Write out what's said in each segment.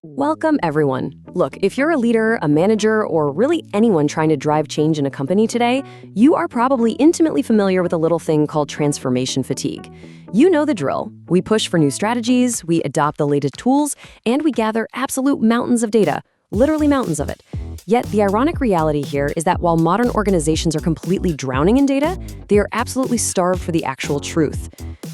Welcome, everyone. Look, if you're a leader, a manager, or really anyone trying to drive change in a company today, you are probably intimately familiar with a little thing called transformation fatigue. You know the drill. We push for new strategies, we adopt the latest tools, and we gather absolute mountains of data, literally mountains of it. Yet the ironic reality here is that while modern organizations are completely drowning in data, they are absolutely starved for the actual truth.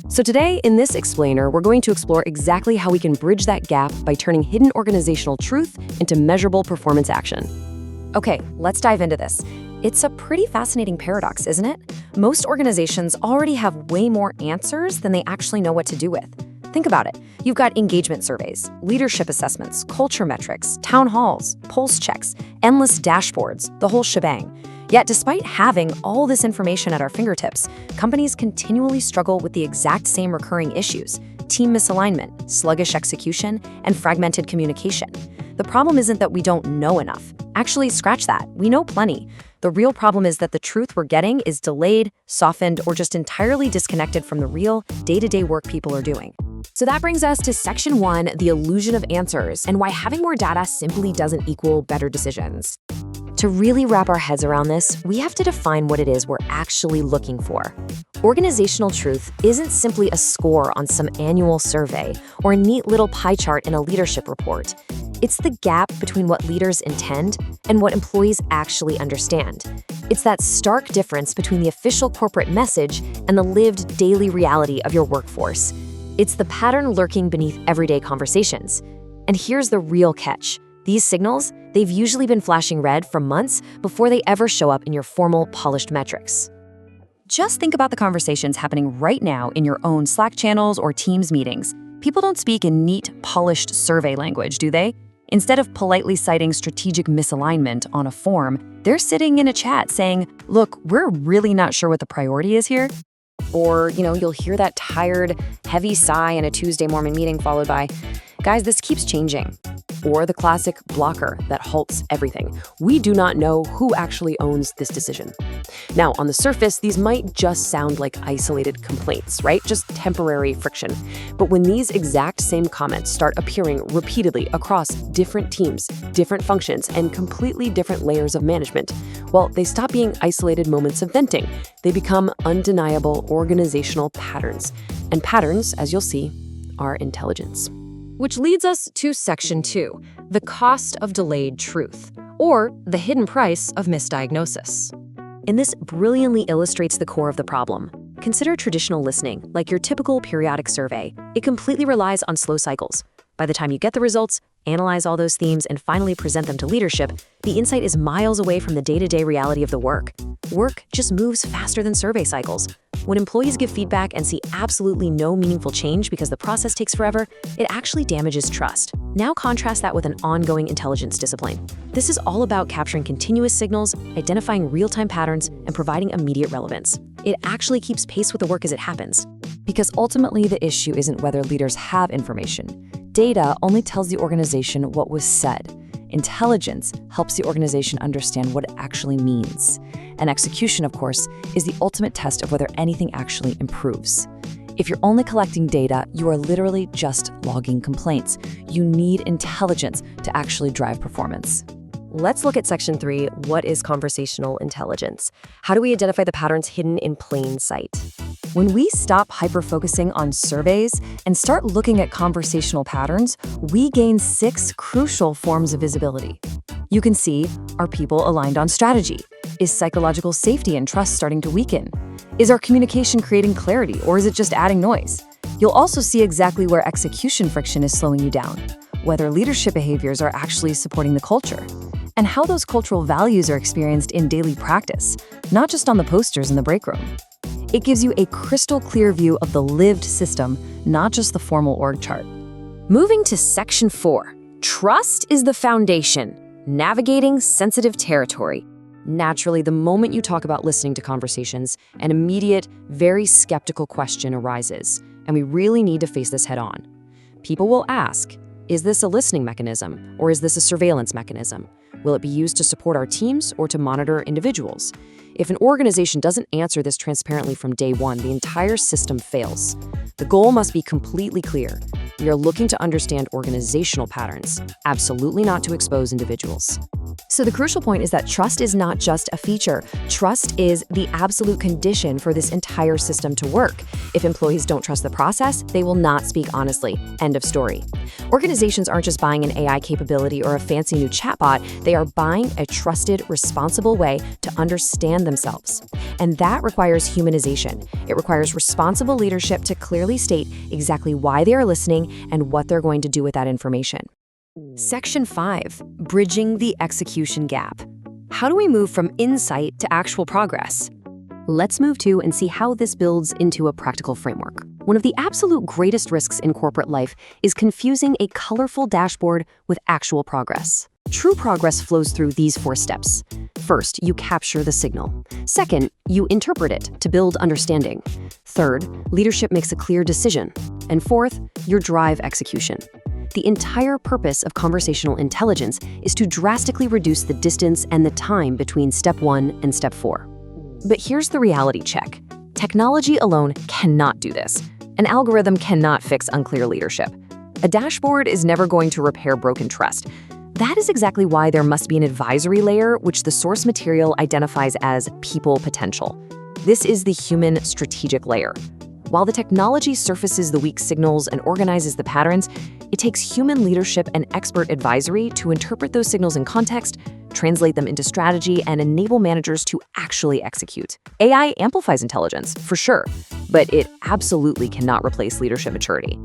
So today, in this explainer, we're going to explore exactly how we can bridge that gap by turning hidden organizational truth into measurable performance action. Okay, let's dive into this. It's a pretty fascinating paradox, isn't it? Most organizations already have way more answers than they actually know what to do with. Think about it. You've got engagement surveys, leadership assessments, culture metrics, town halls, pulse checks, endless dashboards, the whole shebang. Yet despite having all this information at our fingertips, companies continually struggle with the exact same recurring issues: team misalignment, sluggish execution, and fragmented communication. The problem isn't that we don't know enough. Actually, scratch that. We know plenty. The real problem is that the truth we're getting is delayed, softened, or just entirely disconnected from the real, day-to-day work people are doing. So that brings us to Section 1, the illusion of answers, and why having more data simply doesn't equal better decisions. To really wrap our heads around this, we have to define what it is we're actually looking for. Organizational truth isn't simply a score on some annual survey or a neat little pie chart in a leadership report. It's the gap between what leaders intend and what employees actually understand. It's that stark difference between the official corporate message and the lived daily reality of your workforce. It's the pattern lurking beneath everyday conversations. And here's the real catch. These signals, they've usually been flashing red for months before they ever show up in your formal, polished metrics. Just think about the conversations happening right now in your own Slack channels or Teams meetings. People don't speak in neat, polished survey language, do they? Instead of politely citing strategic misalignment on a form, they're sitting in a chat saying, "Look, we're really not sure what the priority is here." Or, you'll hear that tired, heavy sigh in a Tuesday morning meeting followed by, "Guys, this keeps changing." Or the classic blocker that halts everything. "We do not know who actually owns this decision." Now, on the surface, these might just sound like isolated complaints, right? Just temporary friction. But when these exact same comments start appearing repeatedly across different teams, different functions, and completely different layers of management, well, they stop being isolated moments of venting. They become undeniable organizational patterns. And patterns, as you'll see, are intelligence. Which leads us to Section 2, the cost of delayed truth, or the hidden price of misdiagnosis. And this brilliantly illustrates the core of the problem. Consider traditional listening, like your typical periodic survey. It completely relies on slow cycles. By the time you get the results, analyze all those themes, and finally present them to leadership, the insight is miles away from the day-to-day reality of the work. Work just moves faster than survey cycles. When employees give feedback and see absolutely no meaningful change because the process takes forever, it actually damages trust. Now contrast that with an ongoing intelligence discipline. This is all about capturing continuous signals, identifying real-time patterns, and providing immediate relevance. It actually keeps pace with the work as it happens. Because ultimately the issue isn't whether leaders have information. Data only tells the organization what was said. Intelligence helps the organization understand what it actually means. And execution, of course, is the ultimate test of whether anything actually improves. If you're only collecting data, you are literally just logging complaints. You need intelligence to actually drive performance. Let's look at Section 3, what is conversational intelligence? How do we identify the patterns hidden in plain sight? When we stop hyper-focusing on surveys and start looking at conversational patterns, we gain 6 crucial forms of visibility. You can see, are people aligned on strategy? Is psychological safety and trust starting to weaken? Is our communication creating clarity, or is it just adding noise? You'll also see exactly where execution friction is slowing you down, whether leadership behaviors are actually supporting the culture, and how those cultural values are experienced in daily practice, not just on the posters in the break room. It gives you a crystal clear view of the lived system, not just the formal org chart. Moving to Section 4, trust is the foundation, navigating sensitive territory. Naturally, the moment you talk about listening to conversations, an immediate, very skeptical question arises, and we really need to face this head on. People will ask, Is this a listening mechanism, or is this a surveillance mechanism? Will it be used to support our teams or to monitor individuals? If an organization doesn't answer this transparently from day one, the entire system fails. The goal must be completely clear. We are looking to understand organizational patterns, absolutely not to expose individuals. So the crucial point is that trust is not just a feature. Trust is the absolute condition for this entire system to work. If employees don't trust the process, they will not speak honestly. End of story. Organizations aren't just buying an AI capability or a fancy new chatbot, they are buying a trusted, responsible way to understand themselves. And that requires humanization. It requires responsible leadership to clearly state exactly why they are listening and what they're going to do with that information. Section 5, Bridging the Execution Gap. How do we move from insight to actual progress? Let's move to and see how this builds into a practical framework. One of the absolute greatest risks in corporate life is confusing a colorful dashboard with actual progress. True progress flows through these 4 steps. First, you capture the signal. Second, you interpret it to build understanding. Third, leadership makes a clear decision. And fourth, you drive execution. The entire purpose of conversational intelligence is to drastically reduce the distance and the time between step 1 and step 4. But here's the reality check. Technology alone cannot do this. An algorithm cannot fix unclear leadership. A dashboard is never going to repair broken trust. That is exactly why there must be an advisory layer, which the source material identifies as people potential. This is the human strategic layer. While the technology surfaces the weak signals and organizes the patterns, it takes human leadership and expert advisory to interpret those signals in context, translate them into strategy, and enable managers to actually execute. AI amplifies intelligence, for sure, but it absolutely cannot replace leadership maturity.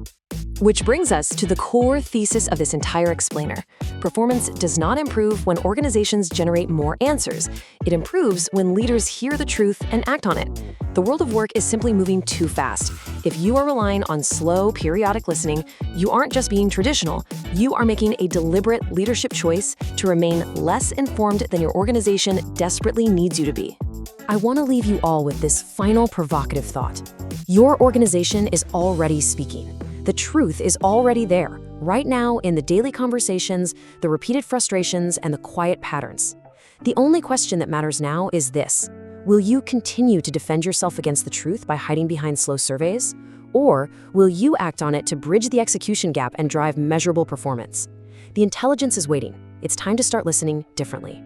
Which brings us to the core thesis of this entire explainer. Performance does not improve when organizations generate more answers. It improves when leaders hear the truth and act on it. The world of work is simply moving too fast. If you are relying on slow, periodic listening, you aren't just being traditional, you are making a deliberate leadership choice to remain less informed than your organization desperately needs you to be. I want to leave you all with this final provocative thought. Your organization is already speaking. The truth is already there, right now in the daily conversations, the repeated frustrations, and the quiet patterns. The only question that matters now is this: will you continue to defend yourself against the truth by hiding behind slow surveys? Or will you act on it to bridge the execution gap and drive measurable performance? The intelligence is waiting. It's time to start listening differently.